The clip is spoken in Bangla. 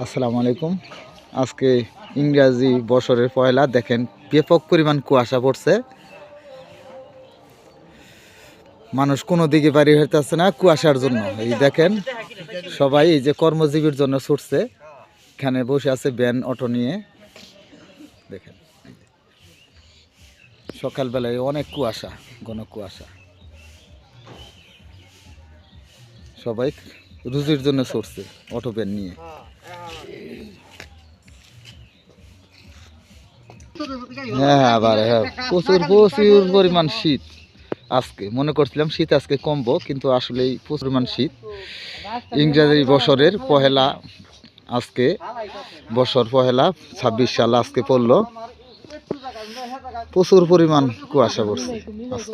আসসালামু আলাইকুম। আজকে ইংরাজি বছরের পয়লা, দেখেন ব্যাপক পরিমাণ কুয়াশা পড়ছে, মানুষ কোনো দিকে বাড়ি হইতেছে না কুয়াশার জন্য। এই দেখেন সবাই এই যে কর্মজীবীর জন্য ছুটছে, এখানে বসে আছে ভ্যান অটো নিয়ে। দেখেন সকালবেলায় অনেক কুয়াশা, ঘন কুয়াশা, সবাই রুজির জন্য ছুটছে অটো ভ্যান নিয়ে। হ্যাঁ আবার হ্যাঁ, প্রচুর প্রচুর পরিমাণ শীত। আজকে মনে করছিলাম শীত আজকে কমবো, কিন্তু আসলেই প্রচুর পরিমাণ শীত। ইংরেজি বছরের পহেলা, আজকে বছর পহেলা 26 সাল আজকে পড়লো। প্রচুর পরিমাণ কুয়াশা পড়ছে আজকে।